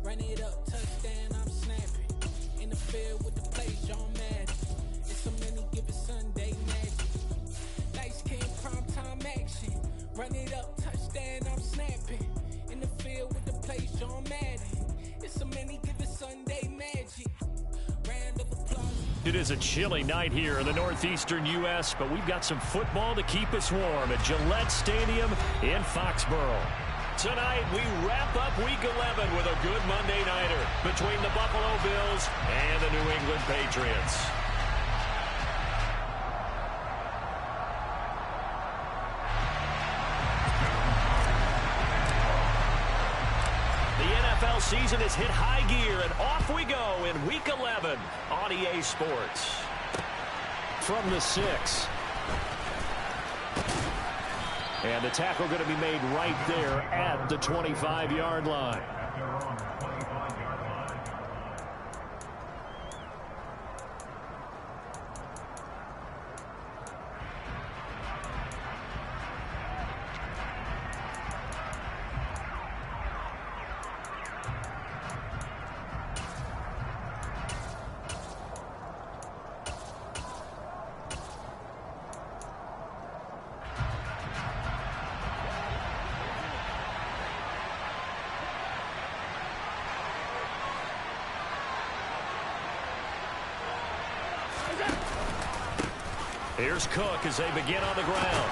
Run it up, touchdown, I'm snapping. In the field with the play, John Madden. It's so many, give it Sunday magic. Nice King, primetime action. Run it up, touchdown, I'm snapping. In the field with the play, John Madden. It's so many, give it Sunday magic. Round of applause. It is a chilly night here in the northeastern U.S., but we've got some football to keep us warm at Gillette Stadium in Foxborough. Tonight, we wrap up Week 11 with a good Monday nighter between the Buffalo Bills and the New England Patriots. The NFL season has hit high gear, and off we go in Week 11 on EA Sports. From the 6. And the tackle going to be made right there at the 25-yard line. Here's Cook as they begin on the ground.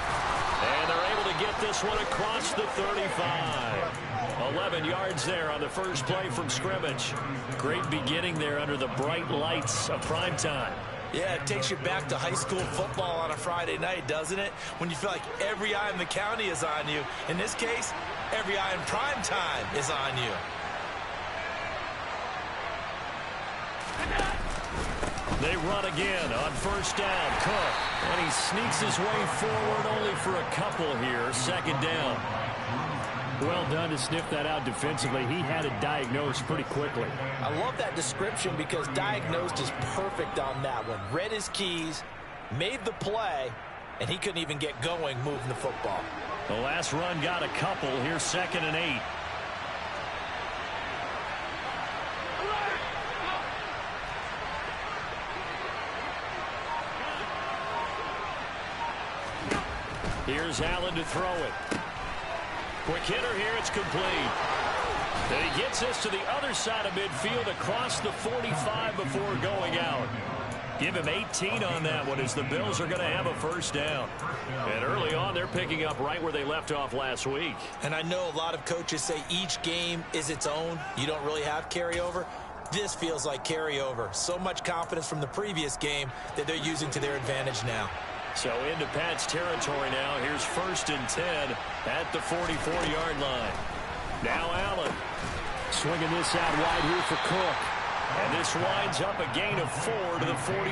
And they're able to get this one across the 35. 11 yards there on the first play from scrimmage. Great beginning there under the bright lights of primetime. Yeah, it takes you back to high school football on a Friday night, doesn't it? When you feel like every eye in the county is on you. In this case, every eye in primetime is on you. They run again on first down. Cook. And he sneaks his way forward only for a couple here. Second down. Well done to sniff that out defensively. He had it diagnosed pretty quickly. I love that description because diagnosed is perfect on that one. Read his keys, made the play, and he couldn't even get going moving the football. The last run got a couple. Here's 2nd and 8. Here's Allen to throw it. Quick hitter here. It's complete. And he gets this to the other side of midfield across the 45 before going out. Give him 18 on that one as the Bills are going to have a first down. And early on, they're picking up right where they left off last week. And I know a lot of coaches say each game is its own. You don't really have carryover. This feels like carryover. So much confidence from the previous game that they're using to their advantage now. So into Pat's territory now. Here's 1st and 10 at the 44-yard line. Now Allen swinging this out wide here for Cook. And this winds up a gain of 4 to the 41.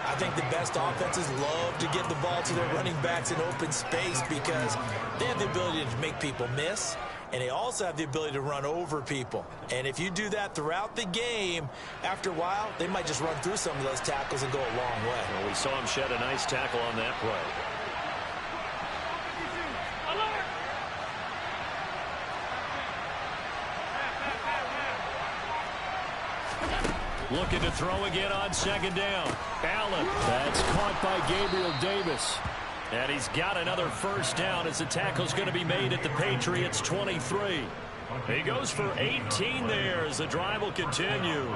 I think the best offenses love to get the ball to their running backs in open space because they have the ability to make people miss, and they also have the ability to run over people. And if you do that throughout the game, after a while, they might just run through some of those tackles and go a long way. Well, we saw him shed a nice tackle on that play. Looking to throw again on 2nd down. Allen. That's caught by Gabriel Davis. And he's got another first down as the tackle's going to be made at the Patriots 23. He goes for 18 there as the drive will continue.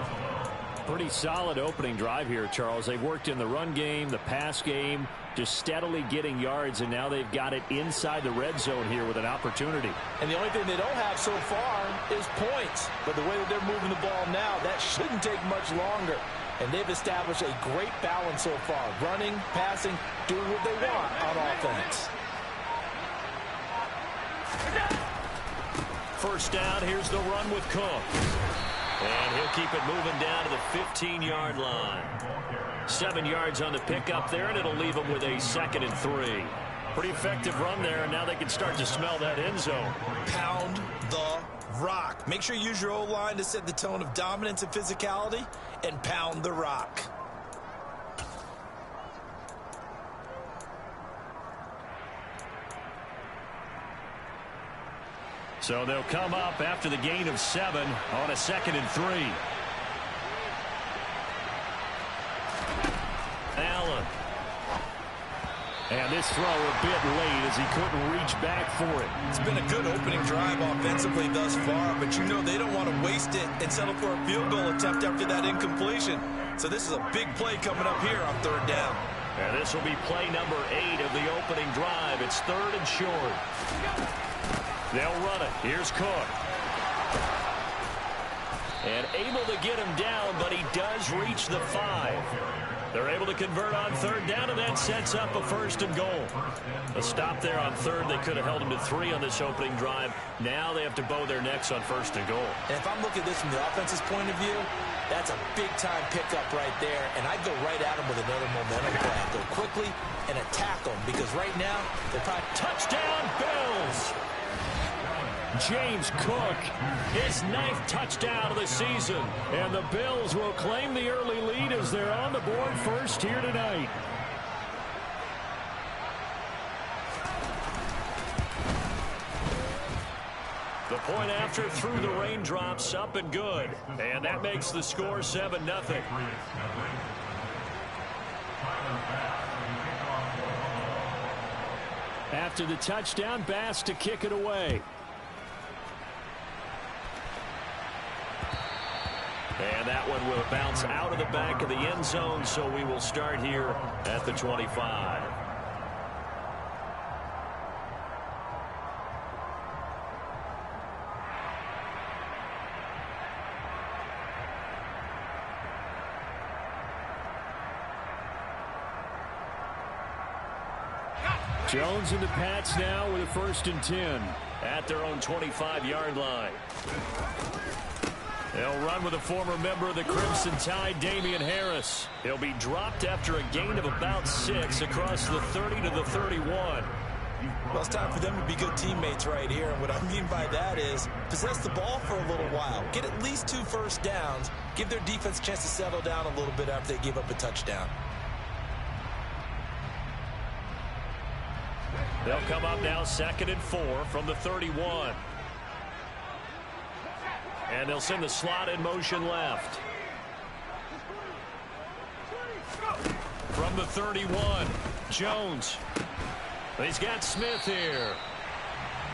Pretty solid opening drive here, Charles. They've worked in the run game, the pass game, just steadily getting yards, and now they've got it inside the red zone here with an opportunity. And the only thing they don't have so far is points. But the way that they're moving the ball now, that shouldn't take much longer. And they've established a great balance so far. Running, passing, doing what they want on offense. First down, here's the run with Cook. And he'll keep it moving down to the 15-yard line. 7 yards on the pickup there, and it'll leave him with a 2nd and 3. Pretty effective run there, and now they can start to smell that end zone. Pound the rock. Make sure you use your O-line to set the tone of dominance and physicality, and pound the rock. So they'll come up after the gain of 7 on a 2nd and 3. Allen. And this throw a bit late as he couldn't reach back for it. It's been a good opening drive offensively thus far, but you know they don't want to waste it and settle for a field goal attempt after that incompletion. So this is a big play coming up here on 3rd down. And this will be play number 8 of the opening drive. It's 3rd and short. They'll run it. Here's Cook. And able to get him down, but he does reach the 5. They're able to convert on 3rd down, and that sets up a 1st and goal. A stop there on 3rd. They could have held him to 3 on this opening drive. Now they have to bow their necks on 1st and goal. And if I'm looking at this from the offense's point of view, that's a big-time pickup right there, and I'd go right at him with another momentum play. Go quickly and attack them, because right now they're probably... Touchdown, Bills! James Cook, his 9th touchdown of the season. And the Bills will claim the early lead as they're on the board first here tonight. The point after through the raindrops, up and good. And that makes the score 7-0. After the touchdown, Bass to kick it away. And that one will bounce out of the back of the end zone, so we will start here at the 25. Jones and the Pats now with a 1st and 10 at their own 25-yard line. They'll run with a former member of the Crimson Tide, Damian Harris. He'll be dropped after a gain of about 6 across the 30 to the 31. Well, it's time for them to be good teammates right here. And what I mean by that is possess the ball for a little while. Get at least 2 first downs. Give their defense a chance to settle down a little bit after they give up a touchdown. They'll come up now 2nd and 4 from the 31. And they'll send the slot in motion left. From the 31, Jones. He's got Smith here.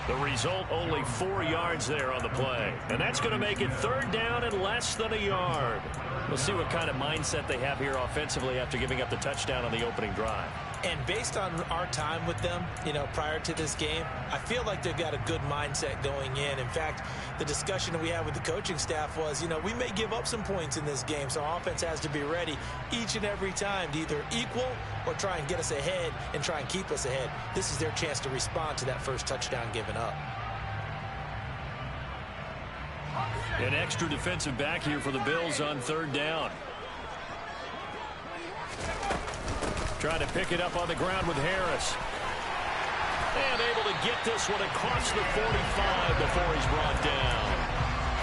The result, only 4 yards there on the play. And that's going to make it 3rd down and less than a yard. We'll see what kind of mindset they have here offensively after giving up the touchdown on the opening drive. And based on our time with them, you know, prior to this game, I feel like they've got a good mindset going in. In fact, the discussion that we had with the coaching staff was, you know, we may give up some points in this game, so our offense has to be ready each and every time to either equal or try and get us ahead and try and keep us ahead. This is their chance to respond to that first touchdown given up. An extra defensive back here for the Bills on 3rd down. Trying to pick it up on the ground with Harris. And able to get this one across the 45 before he's brought down.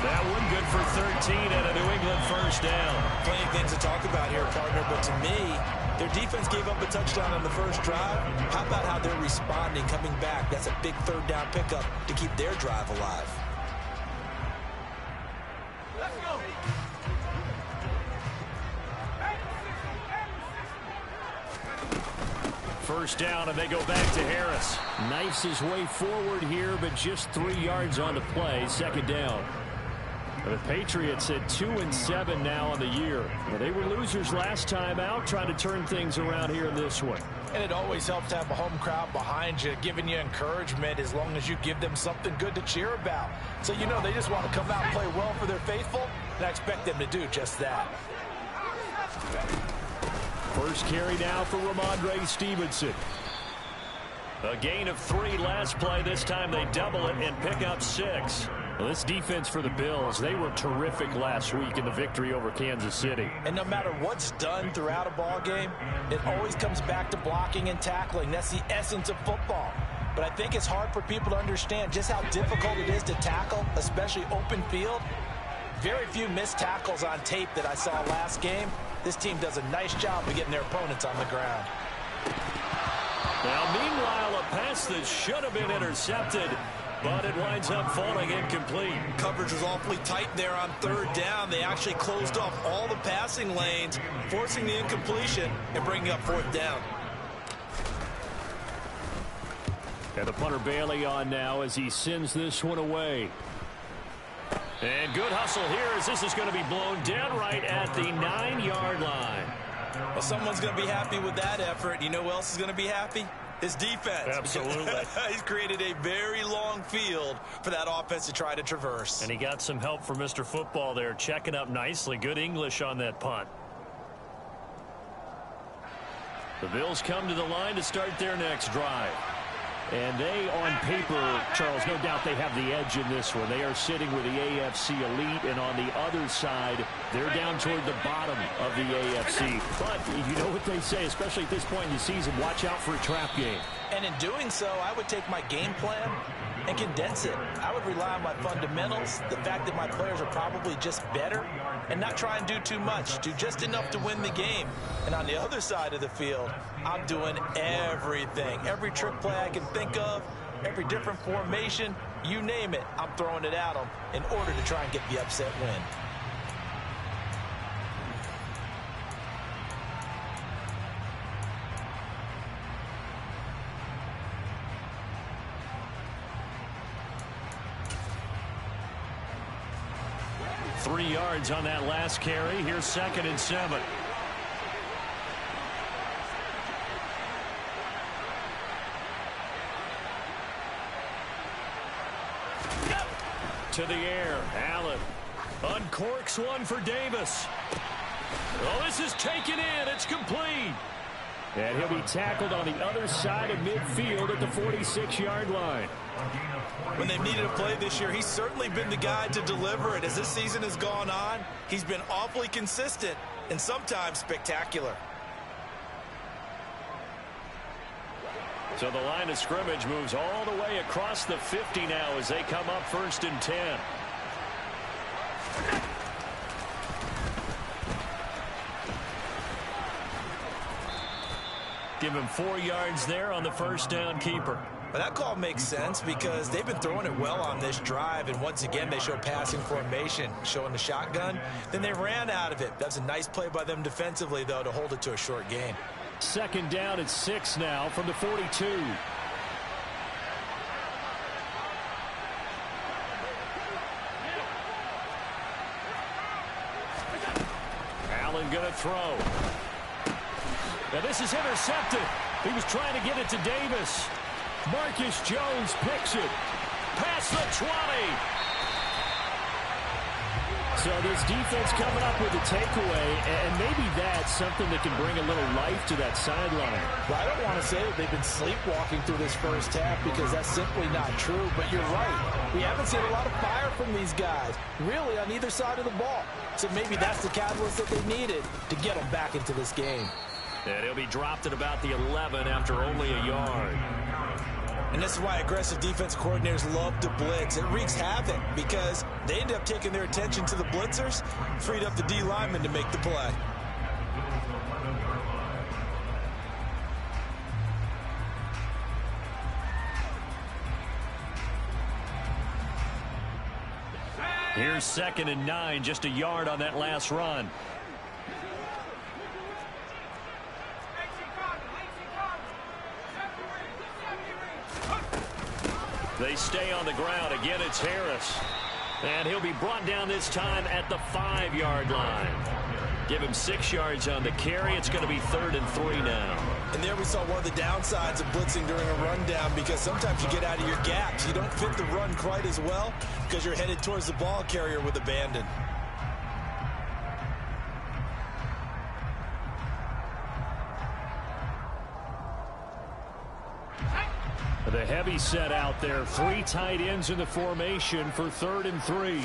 That one good for 13 and a New England 1st down. Plenty of things to talk about here, partner, but to me, their defense gave up a touchdown on the first drive. How about how they're responding, coming back? That's a big 3rd down pickup to keep their drive alive. Let's go. First down, and they go back to Harris. Knifes his way forward here, but just 3 yards on the play. 2nd down. The Patriots at 2-7 now on the year. They were losers last time out, trying to turn things around here in this one. And it always helps to have a home crowd behind you, giving you encouragement as long as you give them something good to cheer about. So, you know, they just want to come out and play well for their faithful, and I expect them to do just that. First carry now for Ramondre Stevenson. A gain of 3 last play. This time they double it and pick up 6. Well, this defense for the Bills, they were terrific last week in the victory over Kansas City. And no matter what's done throughout a ball game, it always comes back to blocking and tackling. That's the essence of football. But I think it's hard for people to understand just how difficult it is to tackle, especially open field. Very few missed tackles on tape that I saw last game. This team does a nice job of getting their opponents on the ground. Now, meanwhile, a pass that should have been intercepted but it winds up falling incomplete. Coverage was awfully tight there on third down. They actually closed off all the passing lanes, forcing the incompletion and bringing up fourth down. And the punter Bailey on now as he sends this one away. And good hustle here as this is going to be blown down right at the 9-yard line. Well, someone's going to be happy with that effort. You know who else is going to be happy? His defense. Absolutely. He's created a very long field for that offense to try to traverse. And he got some help from Mr. Football there, checking up nicely. Good English on that punt. The Bills come to the line to start their next drive. And they, on paper, Charles, no doubt they have the edge in this one. They are sitting with the AFC elite, and on the other side, they're down toward the bottom of the AFC. But you know what they say, especially at this point in the season, watch out for a trap game. And in doing so, I would take my game plan and condense it. I would rely on my fundamentals, the fact that my players are probably just better, and not try and do too much, do just enough to win the game. And on the other side of the field, I'm doing everything. Every trick play I can think of, every different formation, you name it, I'm throwing it at them in order to try and get the upset win. Three yards on that last carry. Here's 2nd and 7. To the air. Allen uncorks one for Davis. Oh, this is taken in. It's complete. And he'll be tackled on the other side of midfield at the 46-yard line. When they've needed a play this year, he's certainly been the guy to deliver it. As this season has gone on, he's been awfully consistent and sometimes spectacular. So the line of scrimmage moves all the way across the 50 now as they come up 1st and 10. Give him 4 yards there on the first down keeper. But that call makes sense because they've been throwing it well on this drive, and once again they show passing formation, showing the shotgun. Then they ran out of it. That's a nice play by them defensively, though, to hold it to a short gain. 2nd down at 6 now from the 42. Allen going to throw. Now this is intercepted. He was trying to get it to Davis. Marcus Jones picks it. Past the 20. So this defense coming up with a takeaway, and maybe that's something that can bring a little life to that sideline. Well, I don't want to say that they've been sleepwalking through this first half because that's simply not true, but you're right. We haven't seen a lot of fire from these guys, really, on either side of the ball. So maybe that's the catalyst that they needed to get them back into this game. And he'll be dropped at about the 11 after only a yard. And this is why aggressive defense coordinators love to blitz. It wreaks havoc because they end up taking their attention to the blitzers, freed up the D lineman to make the play. Here's 2nd and 9, just a yard on that last run. They stay on the ground. Again, it's Harris. And he'll be brought down this time at the 5-yard line. Give him 6 yards on the carry. It's going to be 3rd and 3 now. And there we saw one of the downsides of blitzing during a rundown because sometimes you get out of your gaps. You don't fit the run quite as well because you're headed towards the ball carrier with abandon. The heavy set out there. 3 tight ends in the formation for 3rd and 3.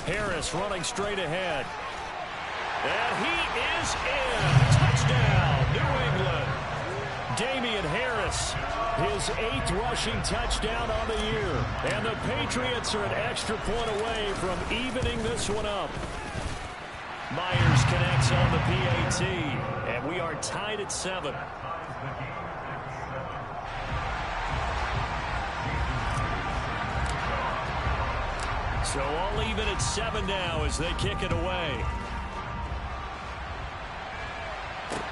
Harris running straight ahead. And he is in. Touchdown, New England. Damian Harris, his 8th rushing touchdown on the year. And the Patriots are an extra point away from evening this one up. Myers connects on the PAT. And we are tied at 7. So all even at 7 now as they kick it away.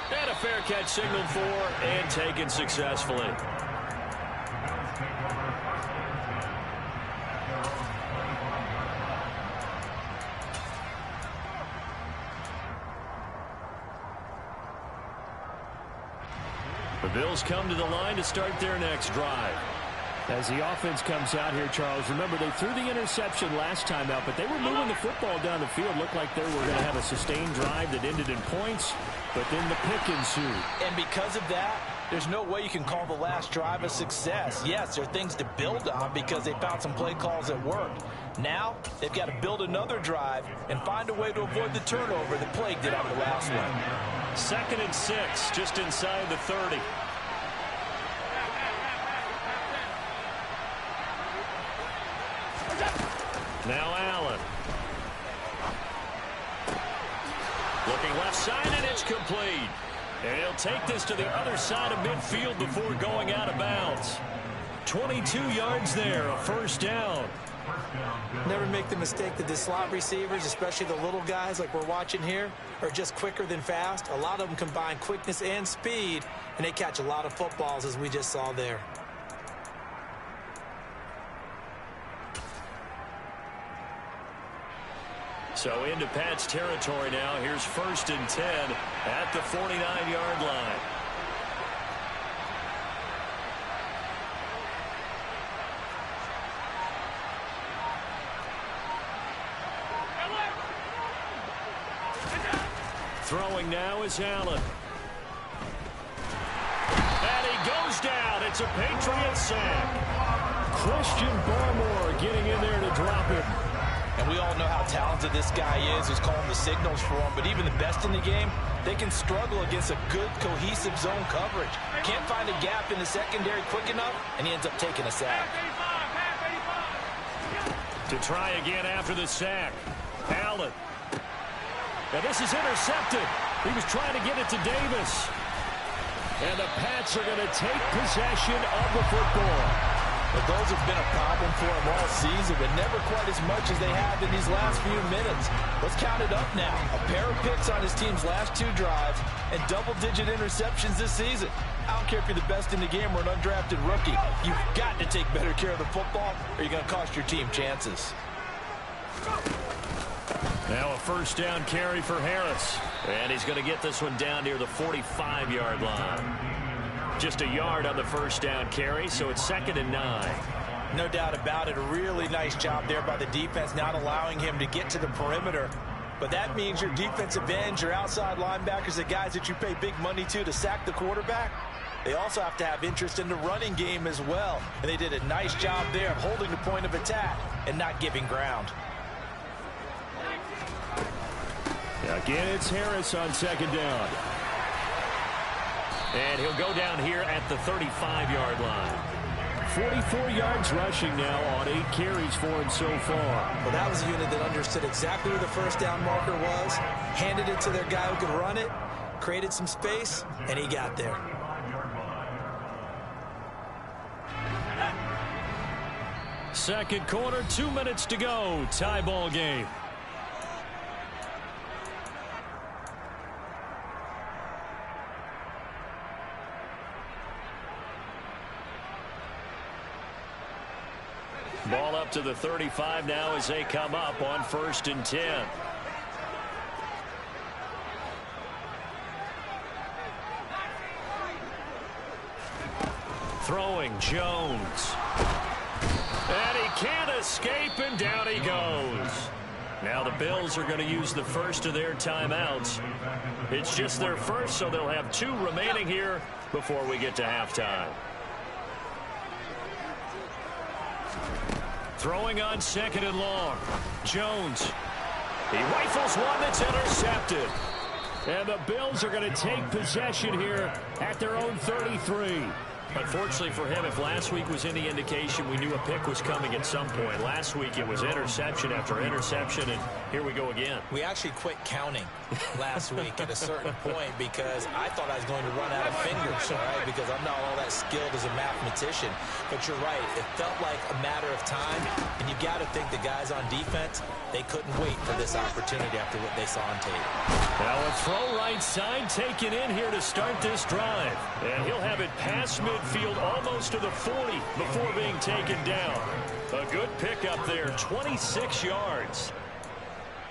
And a fair catch signaled for and taken successfully. The Bills come to the line to start their next drive. As the offense comes out here, Charles, remember they threw the interception last time out, but they were moving the football down the field. Looked like they were going to have a sustained drive that ended in points, but then the pick ensued. And because of that, there's no way you can call the last drive a success. Yes, there are things to build on because they found some play calls that worked. Now, they've got to build another drive and find a way to avoid the turnover that plagued it on the last one. 2nd and 6, just inside the 30. Now Allen. Looking left side, and it's complete. And he'll take this to the other side of midfield before going out of bounds. 22 yards there, a first down. Never make the mistake that the slot receivers, especially the little guys like we're watching here, are just quicker than fast. A lot of them combine quickness and speed, and they catch a lot of footballs, as we just saw there. So into Pat's territory now. Here's 1st and 10 at the 49-yard line. Throwing now is Allen. And he goes down. It's a Patriot sack. Christian Barmore getting in there to drop him. And we all know how talented this guy is, who's calling the signals for him. But even the best in the game, they can struggle against a good, cohesive zone coverage. Can't find a gap in the secondary quick enough, and he ends up taking a sack. To try again after the sack. Allen. Now this is intercepted. He was trying to get it to Davis. And the Pats are going to take possession of the football. But those have been a problem for him all season, but never quite as much as they have in these last few minutes. Let's count it up now. A pair of picks on his team's last 2 drives and double-digit interceptions this season. I don't care if you're the best in the game or an undrafted rookie. You've got to take better care of the football or you're going to cost your team chances. Now a first down carry for Harris. And he's going to get this one down near the 45-yard line. Just a yard on the first down carry, so it's 2nd and 9. No doubt about it. A really nice job there by the defense, not allowing him to get to the perimeter. But that means your defensive ends, your outside linebackers, the guys that you pay big money to sack the quarterback, they also have to have interest in the running game as well. And they did a nice job there of holding the point of attack and not giving ground. Again, it's Harris on 2nd down. And he'll go down here at the 35-yard line. 44 yards rushing now on 8 carries for him so far. Well, that was a unit that understood exactly where the first down marker was, handed it to their guy who could run it, created some space, and he got there. Second quarter, 2 minutes to go. Tie ball game. Ball up to the 35 now as they come up on 1st and 10. Throwing Jones. And he can't escape, and down he goes. Now the Bills are going to use the first of their timeouts. It's just their first, so they'll have 2 remaining here before we get to halftime. Throwing on 2nd and long. Jones. He rifles one that's intercepted. And the Bills are going to take possession here at their own 33. Unfortunately for him, if last week was any indication, we knew a pick was coming at some point. Last week it was interception after interception, and Here we go again. We actually quit counting last week at a certain point because I thought I was going to run out of fingers, all right, because I'm not all that skilled as a mathematician. But you're right. It felt like a matter of time, and you got to think the guys on defense, they couldn't wait for this opportunity after what they saw on tape. Now a throw right side taken in here to start this drive. And he'll have it past midfield almost to the 40 before being taken down. A good pickup there, 26 yards.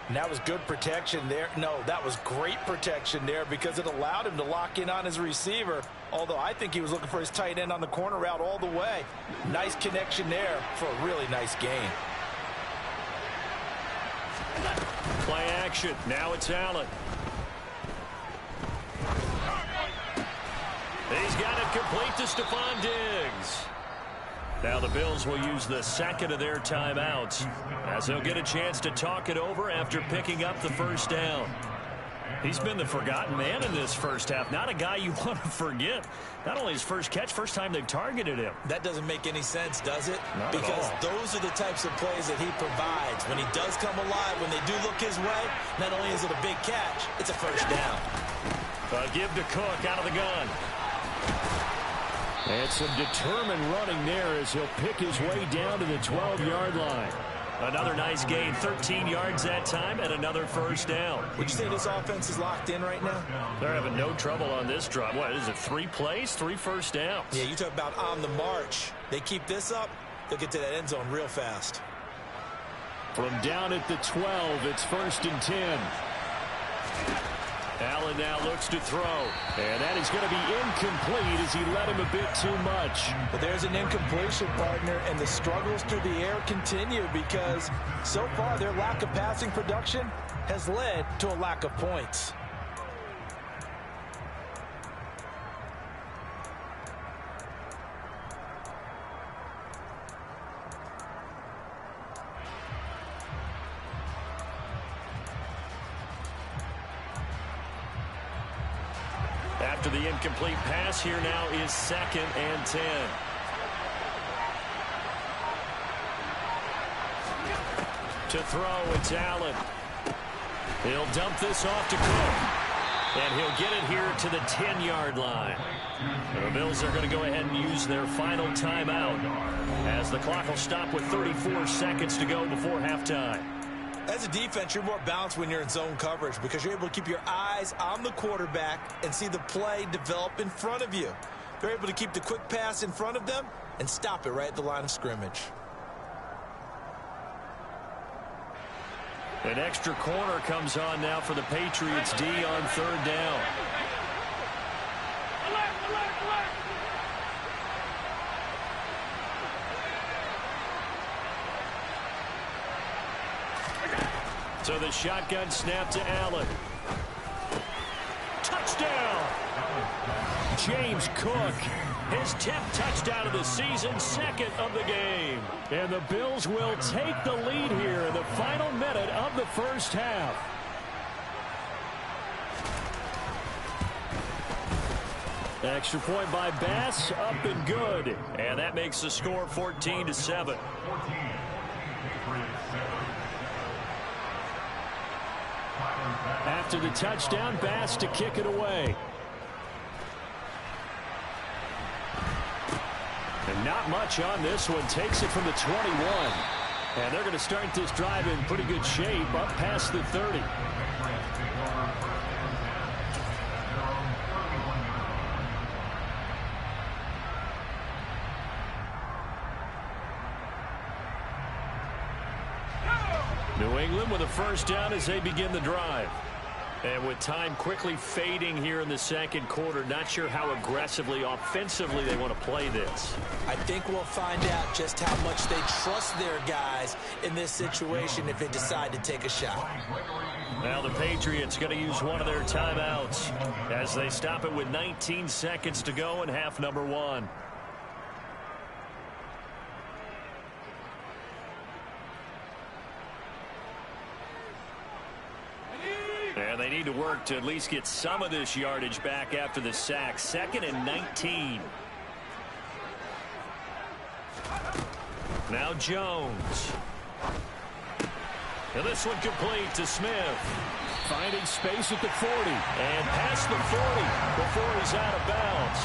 And that was good protection there. No, that was great protection there because it allowed him to lock in on his receiver, although I think he was looking for his tight end on the corner route all the way. Nice connection there for a really nice gain. Play action. Now it's Allen. He's got it complete to Stephon Diggs. Now the Bills will use the second of their timeouts as they'll get a chance to talk it over after picking up the first down. He's been the forgotten man in this first half. Not a guy you want to forget. Not only his first catch, first time they've targeted him. That doesn't make any sense, does it? Not because at all. those are the types of plays that he provides. When he does come alive, when they do look his way, not only is it a big catch, it's a first down. Give to Cook out of the gun. And some determined running there as he'll pick his way down to the 12-yard line. Another nice gain, 13 yards that time, and another first down. Would you say this offense is locked in right now? They're having no trouble on this drive. What is it, 3 plays, 3 first downs? Yeah, you talk about on the march. They keep this up, they'll get to that end zone real fast. From down at the 12, it's 1st and 10. Allen now looks to throw, and that is going to be incomplete as he led him a bit too much. But there's an incompletion, partner, and the struggles through the air continue because so far their lack of passing production has led to a lack of points. After the incomplete pass, here now is 2nd and 10. To throw, it's Allen. He'll dump this off to Cook. And he'll get it here to the 10-yard line. The Bills are going to go ahead and use their final timeout as the clock will stop with 34 seconds to go before halftime. As a defense, you're more balanced when you're in zone coverage because you're able to keep your eyes on the quarterback and see the play develop in front of you. They're able to keep the quick pass in front of them and stop it right at the line of scrimmage. An extra corner comes on now for the Patriots D on 3rd down. So the shotgun snap to Allen. Touchdown! James Cook, his 10th touchdown of the season, 2nd of the game. And the Bills will take the lead here in the final minute of the first half. Extra point by Bass, up and good. And that makes the score 14-7. After the touchdown, Bass to kick it away. And not much on this one. Takes it from the 21. And they're going to start this drive in pretty good shape up past the 30. New England with a first down as they begin the drive. And with time quickly fading here in the second quarter, not sure how aggressively, offensively they want to play this. I think we'll find out just how much they trust their guys in this situation if they decide to take a shot. Now the Patriots going to use one of their timeouts as they stop it with 19 seconds to go in half number 1. And they need to work to at least get some of this yardage back after the sack. 2nd and 19. Now Jones. And this one complete to Smith. Finding space at the 40. And past the 40 before he's out of bounds.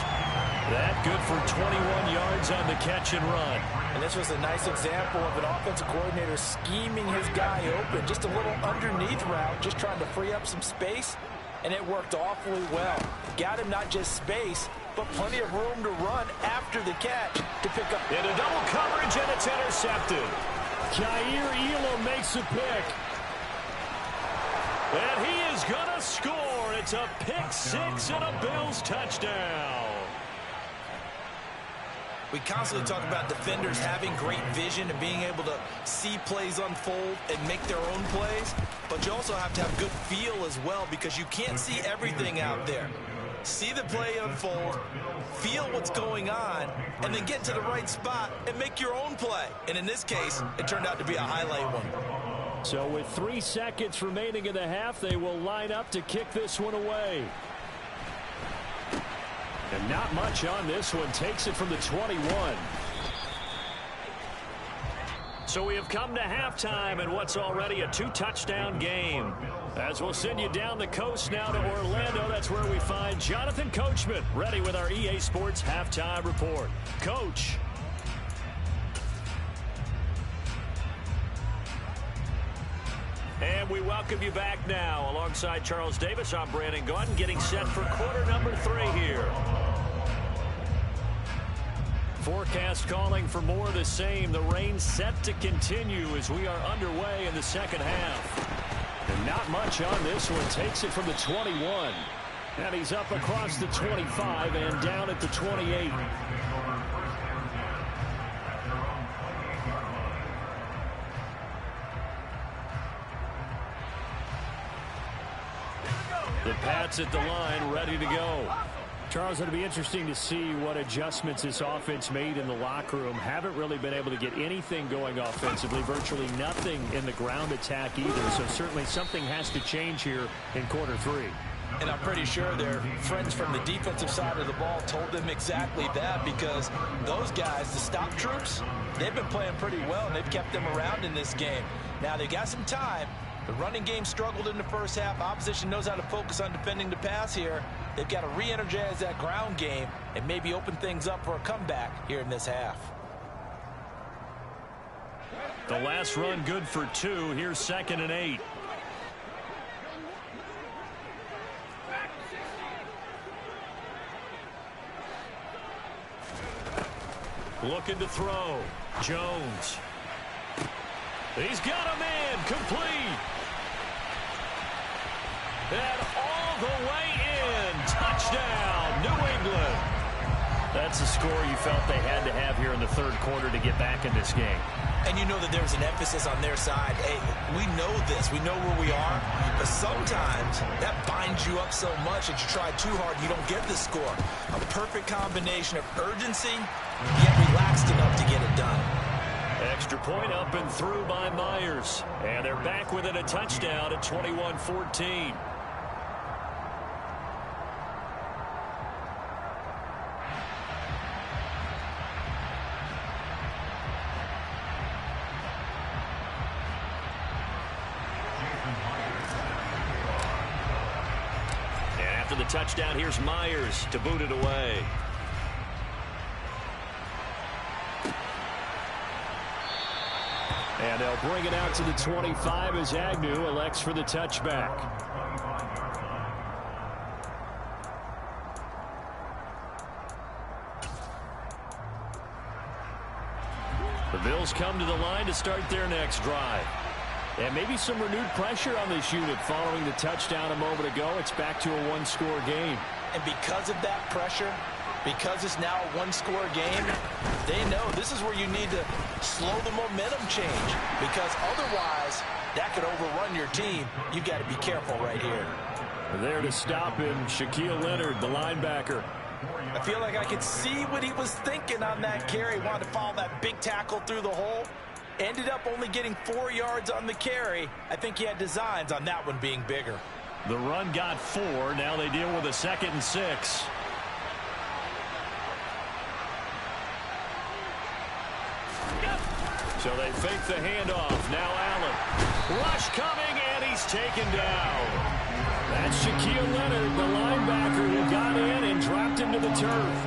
That good for 21 yards on the catch and run. And this was a nice example of an offensive coordinator scheming his guy open. Just a little underneath route, just trying to free up some space. And it worked awfully well. Got him not just space, but plenty of room to run after the catch to pick up. Into double coverage, and it's intercepted. Jair Elam makes a pick. And he is going to score. It's a pick six and a Bills touchdown. We constantly talk about defenders having great vision and being able to see plays unfold and make their own plays. But you also have to have good feel as well, because you can't see everything out there. See the play unfold, feel what's going on, and then get to the right spot and make your own play. And in this case, it turned out to be a highlight one. So with 3 seconds remaining in the half, they will line up to kick this one away. And not much on this one. Takes it from the 21. So we have come to halftime in what's already a 2-touchdown game. As we'll send you down the coast now to Orlando, that's where we find Jonathan Coachman, ready with our EA Sports Halftime Report. Coach. And we welcome you back now. Alongside Charles Davis, I'm Brandon Gaudin, getting set for quarter number 3 here. Forecast calling for more of the same. The rain set to continue as we are underway in the second half. And not much on this one. Takes it from the 21. And he's up across the 25 and down at the 28. The Pats at the line, ready to go. Charles, it'll be interesting to see what adjustments this offense made in the locker room. Haven't really been able to get anything going offensively, virtually nothing in the ground attack either. So certainly something has to change here in quarter 3. And I'm pretty sure their friends from the defensive side of the ball told them exactly that, because those guys, the stop troops, they've been playing pretty well, and they've kept them around in this game. Now, they've got some time. The running game struggled in the first half. Opposition knows how to focus on defending the pass here. They've got to re-energize that ground game and maybe open things up for a comeback here in this half. The last run good for 2. Here's 2nd and 8. Looking to throw. Jones. He's got a man. Complete. And all the way in. Touchdown, New England. That's a score you felt they had to have here in the third quarter to get back in this game. And you know that there's an emphasis on their side. Hey, we know this. We know where we are. But sometimes that binds you up so much that you try too hard, you don't get the score. A perfect combination of urgency, yet relaxed enough to get it done. Extra point up and through by Myers. And they're back within a touchdown at 21-14. And after the touchdown, here's Myers to boot it away. And they'll bring it out to the 25 as Agnew elects for the touchback. The Bills come to the line to start their next drive. And maybe some renewed pressure on this unit following the touchdown a moment ago. It's back to a one-score game. And because of that pressure, because it's now a one-score game, they know this is where you need to slow the momentum change, because otherwise that could overrun your team. You've got to be careful right here. There to stop him, Shaquille Leonard, the linebacker. I feel like I could see what he was thinking on that carry. Wanted to follow that big tackle through the hole. Ended up only getting 4 yards on the carry. I think he had designs on that one being bigger. The run got 4. Now they deal with a 2nd and 6. So they fake the handoff. Now Allen. Rush coming, and he's taken down. That's Shaquille Leonard, the linebacker who got in and dropped him to the turf.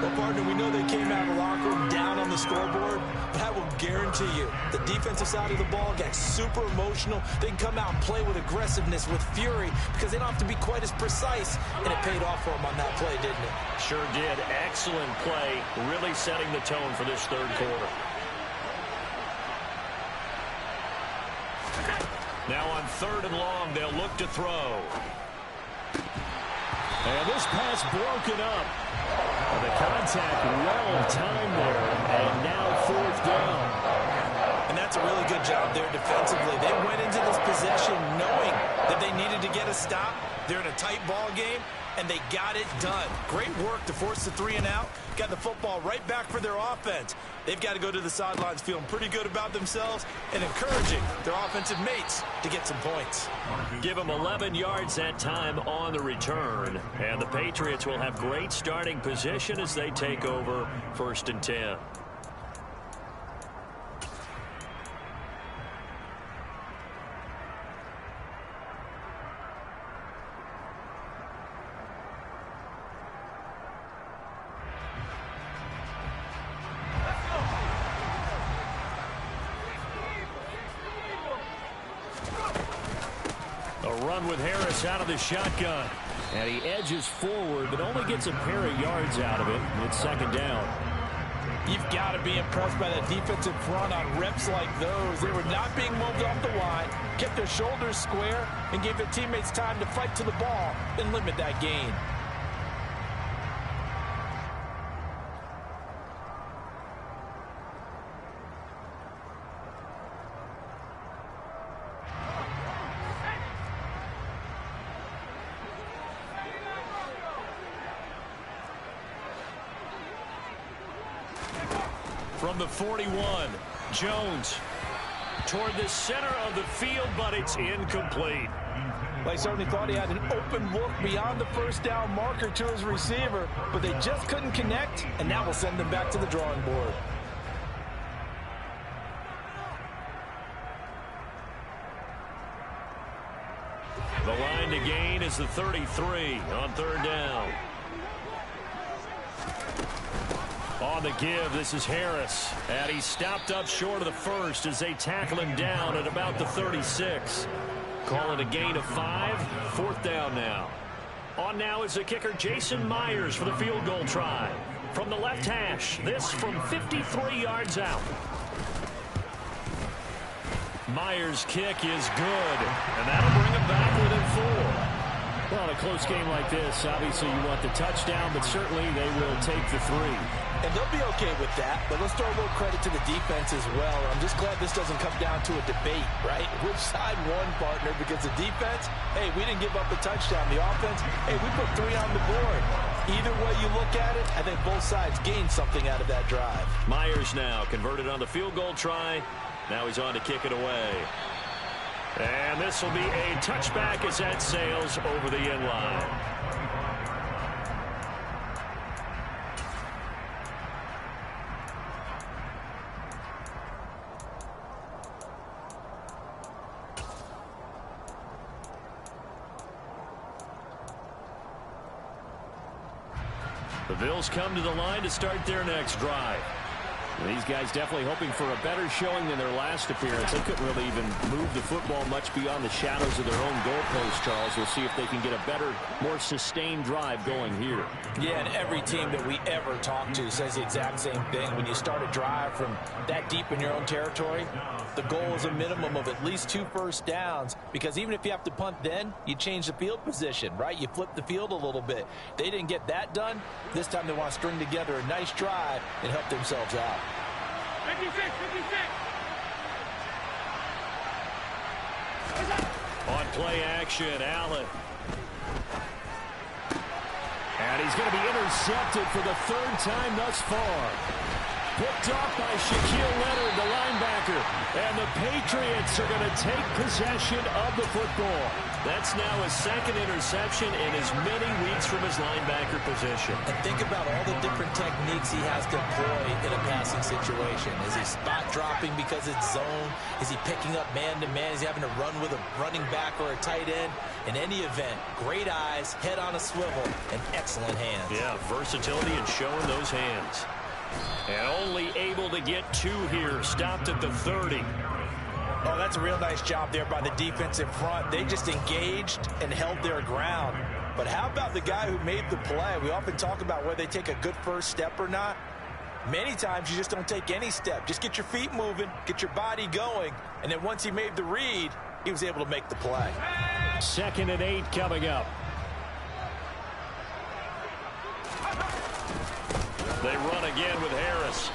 Well, partner, we know they came out of the locker room down on the scoreboard, but I will guarantee you the defensive side of the ball got super emotional. They can come out and play with aggressiveness, with fury, because they don't have to be quite as precise, and it paid off for them on that play, didn't it? Sure did. Excellent play, really setting the tone for this third quarter. Now on 3rd and long, they'll look to throw. And this pass broken up. The contact well timed there, and now 4th down. And that's a really good job there defensively. They went into this possession knowing that they needed to get a stop. They're in a tight ball game, and they got it done. Great work to force the 3 and out. Got the football right back for their offense. They've got to go to the sidelines feeling pretty good about themselves and encouraging their offensive mates to get some points. Give them 11 yards that time on the return. And the Patriots will have great starting position as they take over 1st and 10. With Harris out of the shotgun. And he edges forward, but only gets a pair of yards out of it. It's 2nd down. You've got to be impressed by that defensive front on reps like those. They were not being moved off the line, kept their shoulders square, and gave their teammates time to fight to the ball and limit that gain. From the 41, Jones toward the center of the field, but it's incomplete. They certainly thought he had an open look beyond the 1st down marker to his receiver, but they just couldn't connect, and that will send them back to the drawing board. The line to gain is the 33 on 3rd down. On the give, this is Harris. And he's stopped up short of the 1st as they tackle him down at about the 36. Call it a gain of 5. 4th down now. On now is the kicker Jason Myers for the field goal try. From the left hash, this from 53 yards out. Myers' kick is good, and that'll bring him back within 4. Well, in a close game like this, obviously you want the touchdown, but certainly they will take the 3. And they'll be okay with that, but let's throw a little credit to the defense as well. I'm just glad this doesn't come down to a debate, right? Which side won, partner? Because the defense, hey, we didn't give up a touchdown. The offense, hey, we put 3 on the board. Either way you look at it, I think both sides gained something out of that drive. Myers now converted on the field goal try. Now he's on to kick it away. And this will be a touchback as that sails over the end line. The Bills come to the line to start their next drive. These guys definitely hoping for a better showing than their last appearance. They couldn't really even move the football much beyond the shadows of their own goalpost, Charles. We'll see if they can get a better, more sustained drive going here. Yeah, and every team that we ever talk to says the exact same thing. When you start a drive from that deep in your own territory, the goal is a minimum of at least 2 first downs, because even if you have to punt then, you change the field position, right? You flip the field a little bit. They didn't get that done. This time they want to string together a nice drive and help themselves out. 56. On play action, Allen. And he's going to be intercepted for the 3rd time thus far. picked off by Shaquille Leonard, the linebacker. And the Patriots are going to take possession of the football. That's now his second interception in as many weeks from his linebacker position. And think about all the different techniques he has to employ in a passing situation. Is he spot dropping because it's zone? Is he picking up man-to-man? Is he having to run with a running back or a tight end? In any event, great eyes, head on a swivel, and excellent hands. Yeah, versatility and showing those hands. And only able to get 2 here. Stopped at the 30. Oh, that's a real nice job there by the defense in front. They just engaged and held their ground. But how about the guy who made the play? We often talk about whether they take a good first step or not. Many times you just don't take any step. Just get your feet moving, get your body going, and then once he made the read, he was able to make the play. 2nd and 8 coming up. They run again with Harris.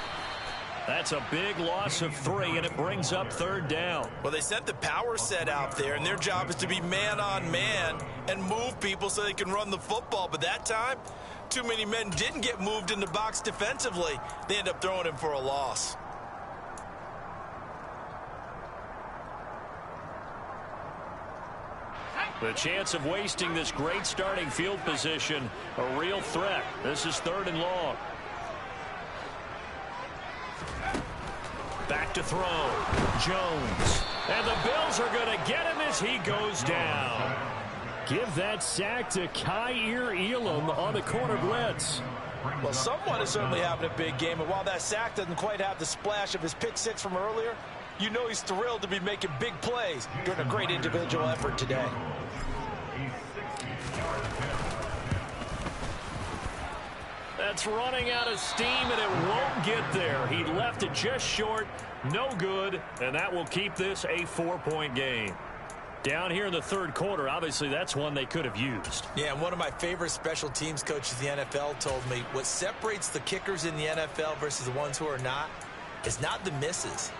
That's a big loss of 3, and it brings up 3rd down. Well, they set the power set out there, and their job is to be man-on-man and move people so they can run the football. But that time, too many men didn't get moved in the box defensively. They end up throwing him for a loss. The chance of wasting this great starting field position, a real threat. This is 3rd and long. Back to throw. Jones. And the Bills are going to get him as he goes down. Give that sack to Kaiir Elam on the corner blitz. Well, someone is certainly having a big game, and while that sack doesn't quite have the splash of his pick 6 from earlier, you know he's thrilled to be making big plays during a great individual effort today. That's running out of steam, and it won't get there. He left it just short. No good, and that will keep this a 4-point game. Down here in the 3rd quarter, obviously that's one they could have used. Yeah, and one of my favorite special teams coaches in the NFL told me what separates the kickers in the NFL versus the ones who are not is not the misses.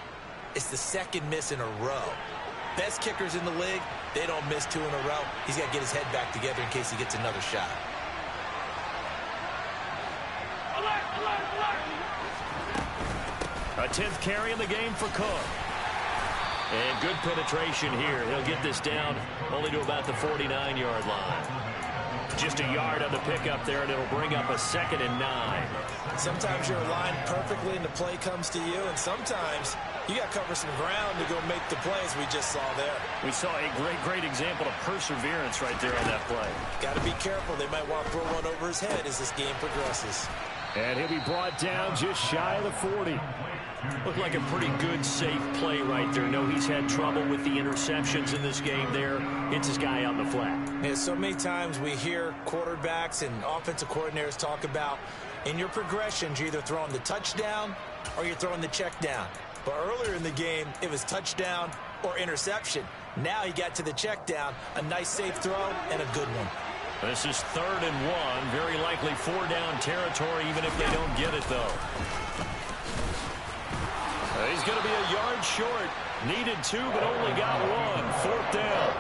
It's the second miss in a row. Best kickers in the league, they don't miss 2 in a row. He's got to get his head back together in case he gets another shot. A 10th carry in the game for Cook. And good penetration here. He'll get this down only to about the 49-yard line. Just a yard on the pickup there, and it'll bring up a 2nd and 9. Sometimes you're aligned perfectly and the play comes to you, and sometimes you got to cover some ground to go make the plays we just saw there. We saw a great example of perseverance right there on that play. Got to be careful. They might want to throw one over his head as this game progresses. And he'll be brought down just shy of the 40. Looked like a pretty good, safe play right there. No, he's had trouble with the interceptions in this game there. Hits his guy out in the flat. Yeah, so many times we hear quarterbacks and offensive coordinators talk about in your progressions, you're either throwing the touchdown or you're throwing the check down. But earlier in the game, it was touchdown or interception. Now he got to the check down, a nice safe throw, and a good one. This is 3rd and 1. Very likely 4-down territory, even if they don't get it, though. He's going to be a yard short. Needed 2, but only got 1. 4th down.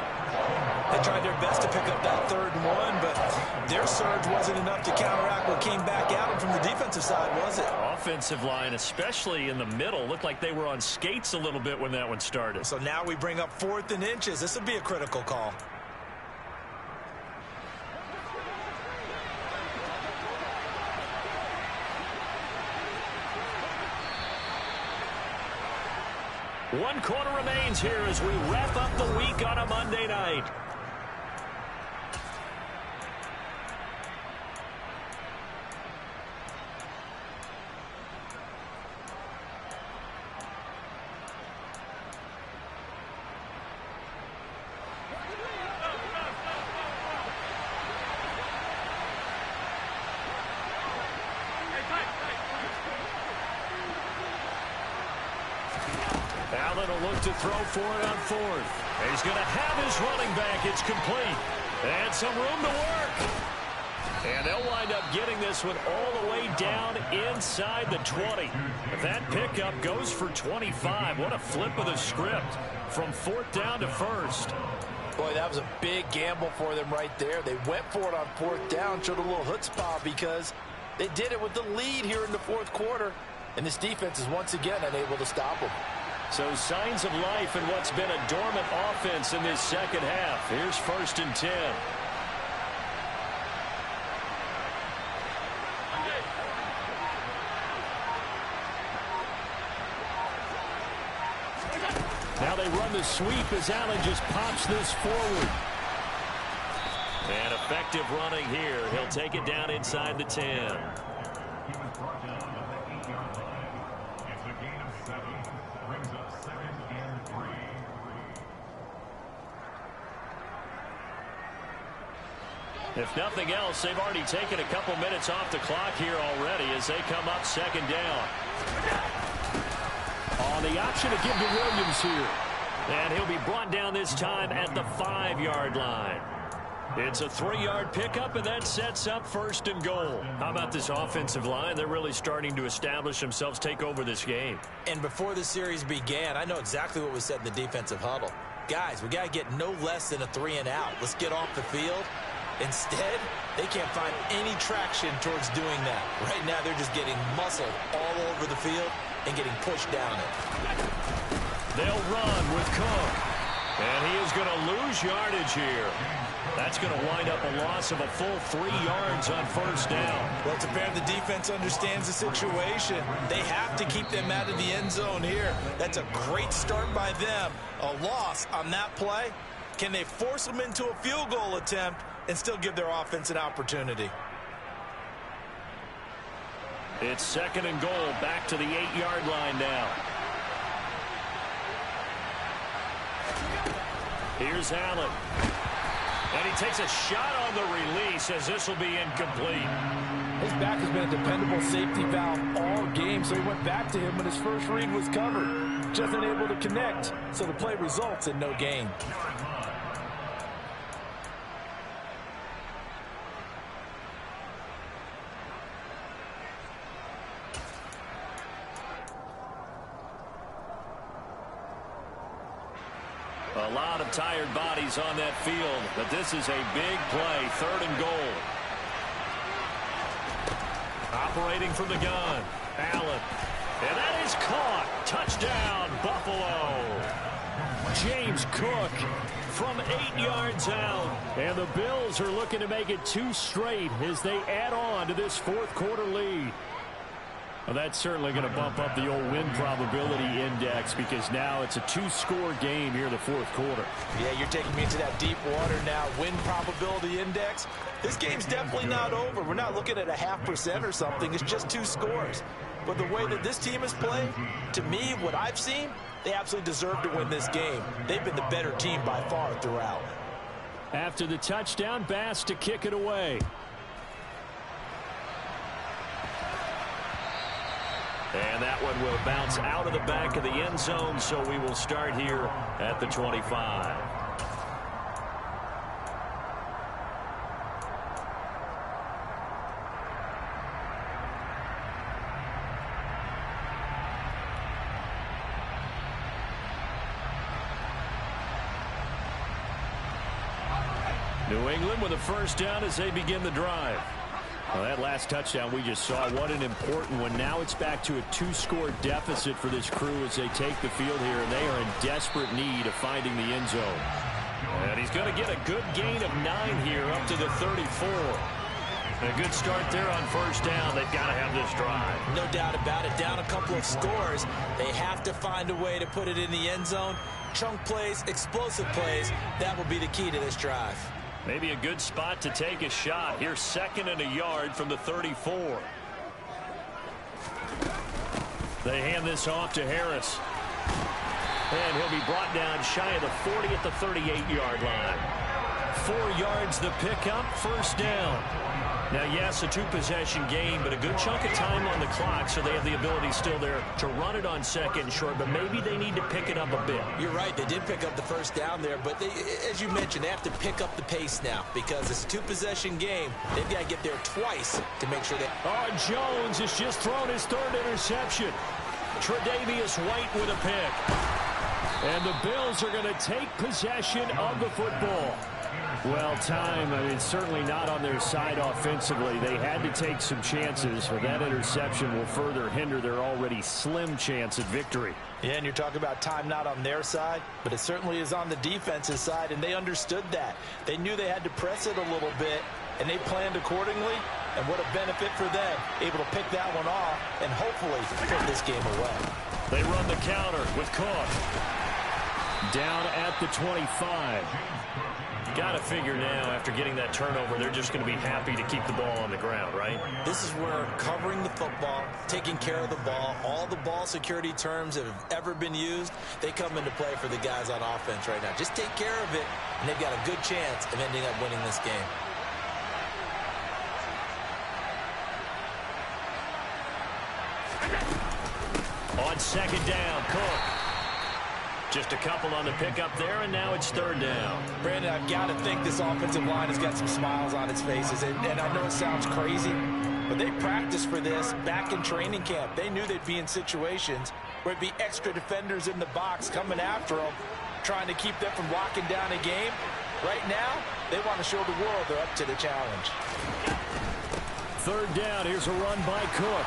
They tried their best to pick up that 3rd and 1, but their surge wasn't enough to counteract what came back at them from the defensive side, was it? Offensive line, especially in the middle, looked like they were on skates a little bit when that one started. So now we bring up 4th and inches. This will be a critical call. One quarter remains here as we wrap up the week on a Monday night. Allen will look to throw for it on 4th. And he's going to have his running back. It's complete. And some room to work. And they'll wind up getting this one all the way down inside the 20. If that pickup goes for 25, what a flip of the script from 4th down to 1st. Boy, that was a big gamble for them right there. They went for it on 4th down, showed a little chutzpah because they did it with the lead here in the 4th quarter. And this defense is once again unable to stop them. So signs of life in what's been a dormant offense in this second half. Here's 1st and 10. Now they run the sweep as Allen just pops this forward. And effective running here. He'll take it down inside the 10. If nothing else, they've already taken a couple minutes off the clock here already as they come up 2nd down. Oh, the option to give to Williams here. And he'll be brought down this time at the 5-yard line. It's a 3-yard pickup, and that sets up 1st and goal. How about this offensive line? They're really starting to establish themselves, take over this game. And before the series began, I know exactly what was said in the defensive huddle. Guys, we got to get no less than a 3-and-out. Let's get off the field. Instead, they can't find any traction towards doing that. Right now, they're just getting muscled all over the field and getting pushed down it. They'll run with Cook. And he is going to lose yardage here. That's going to wind up a loss of a full 3 yards on 1st down. Well, it's apparent the defense understands the situation. They have to keep them out of the end zone here. That's a great start by them. A loss on that play. Can they force them into a field goal attempt and still give their offense an opportunity? It's 2nd and goal, back to the 8-yard line now. Here's Allen. And he takes a shot on the release as this will be incomplete. His back has been a dependable safety valve all game, so he went back to him when his first read was covered. Just unable to connect, so the play results in no gain. A lot of tired bodies on that field, but this is a big play, 3rd and goal. Operating from the gun, Allen. And that is caught. Touchdown, Buffalo. James Cook from 8 yards out. And the Bills are looking to make it 2 straight as they add on to this 4th quarter lead. Well, that's certainly going to bump up the old win probability index because now it's a 2-score game here in the 4th quarter. Yeah, you're taking me into that deep water now. Win probability index. This game's definitely not over. We're not looking at a 0.5% or something. It's just 2 scores. But the way that this team has played, to me, what I've seen, they absolutely deserve to win this game. They've been the better team by far throughout. After the touchdown, Bass to kick it away. And that one will bounce out of the back of the end zone, so we will start here at the 25. New England with a 1st down as they begin the drive. Well, that last touchdown we just saw, what an important one. Now it's back to a 2-score deficit for this crew as they take the field here, and they are in desperate need of finding the end zone. And he's going to get a good gain of 9 here up to the 34. A good start there on 1st down. They've got to have this drive. No doubt about it. Down a couple of scores. They have to find a way to put it in the end zone. Chunk plays, explosive plays. That will be the key to this drive. Maybe a good spot to take a shot. Here's 2nd and a yard from the 34. They hand this off to Harris. And he'll be brought down shy of the 40 at the 38-yard line. 4 yards the pickup, 1st down. Now, yes, a 2-possession game, but a good chunk of time on the clock, so they have the ability still there to run it on 2nd and short, but maybe they need to pick it up a bit. You're right. They did pick up the 1st down there, but they, as you mentioned, they have to pick up the pace now because it's a 2-possession game. They've got to get there twice to make sure they... Oh, Jones has just thrown his 3rd interception. Tre'Davious White with a pick. And the Bills are going to take possession of the football. Well, time, I mean, certainly not on their side offensively. They had to take some chances, but that interception will further hinder their already slim chance at victory. Yeah, and you're talking about time not on their side, but it certainly is on the defense's side, and they understood that. They knew they had to press it a little bit, and they planned accordingly, and what a benefit for them, able to pick that one off and hopefully put this game away. They run the counter with Cook. Down at the 25. Got to figure now, after getting that turnover, they're just going to be happy to keep the ball on the ground, right? This is where covering the football, taking care of the ball, all the ball security terms that have ever been used, they come into play for the guys on offense right now. Just take care of it, and they've got a good chance of ending up winning this game. On second down, Cook. Just a couple on the pickup there, and now it's third down. Brandon, I've got to think this offensive line has got some smiles on its faces. And I know it sounds crazy, but they practiced for this back in training camp. They knew they'd be in situations where it'd be extra defenders in the box coming after them, trying to keep them from locking down a game. Right now, they want to show the world they're up to the challenge. Third down, here's a run by Cook.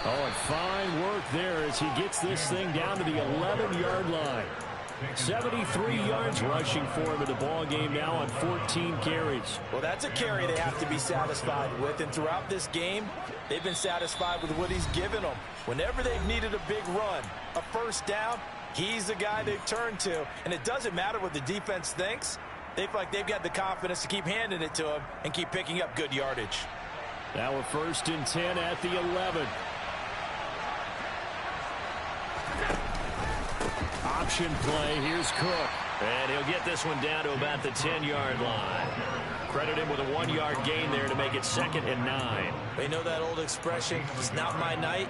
Oh, and fine work there as he gets this thing down to the 11-yard line. 73 yards rushing for him in the ball game now on 14 carries. Well, that's a carry they have to be satisfied with, and throughout this game, they've been satisfied with what he's given them. Whenever they've needed a big run, a first down, he's the guy they've turned to, and it doesn't matter what the defense thinks. They feel like they've got the confidence to keep handing it to him and keep picking up good yardage. Now we're 1st and 10 at the 11. Option play. Here's Cook. And he'll get this one down to about the 10-yard line. Credit him with a 1-yard gain there to make it 2nd and 9. They know that old expression, it's not my night.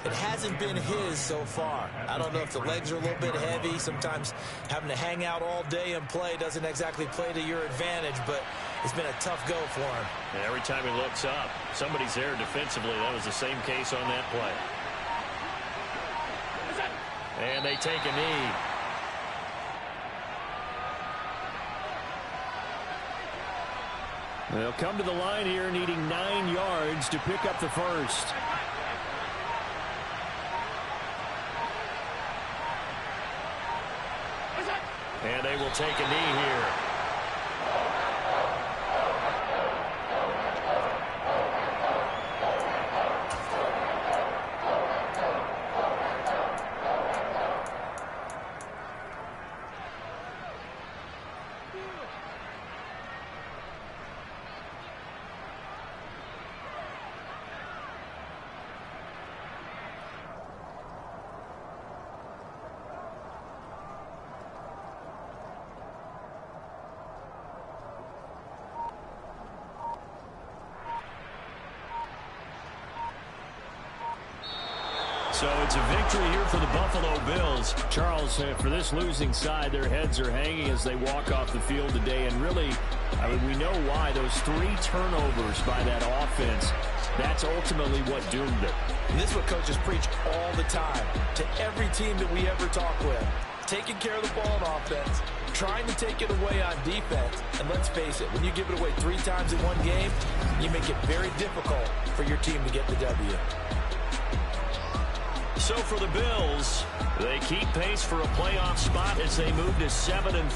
It hasn't been his so far. I don't know if the legs are a little bit heavy. Sometimes having to hang out all day and play doesn't exactly play to your advantage, but it's been a tough go for him. And every time he looks up, somebody's there defensively. That was the same case on that play. And they take a knee. They'll come to the line here needing 9 yards to pick up the first. And they will take a knee here. So it's a victory here for the Buffalo Bills. Charles, for this losing side, their heads are hanging as they walk off the field today. And really, I mean, we know why. Those 3 turnovers by that offense, that's ultimately what doomed them. And this is what coaches preach all the time to every team that we ever talk with. Taking care of the ball on offense, trying to take it away on defense. And let's face it, when you give it away 3 times in one game, you make it very difficult for your team to get the W. So for the Bills, they keep pace for a playoff spot as they move to 7-4.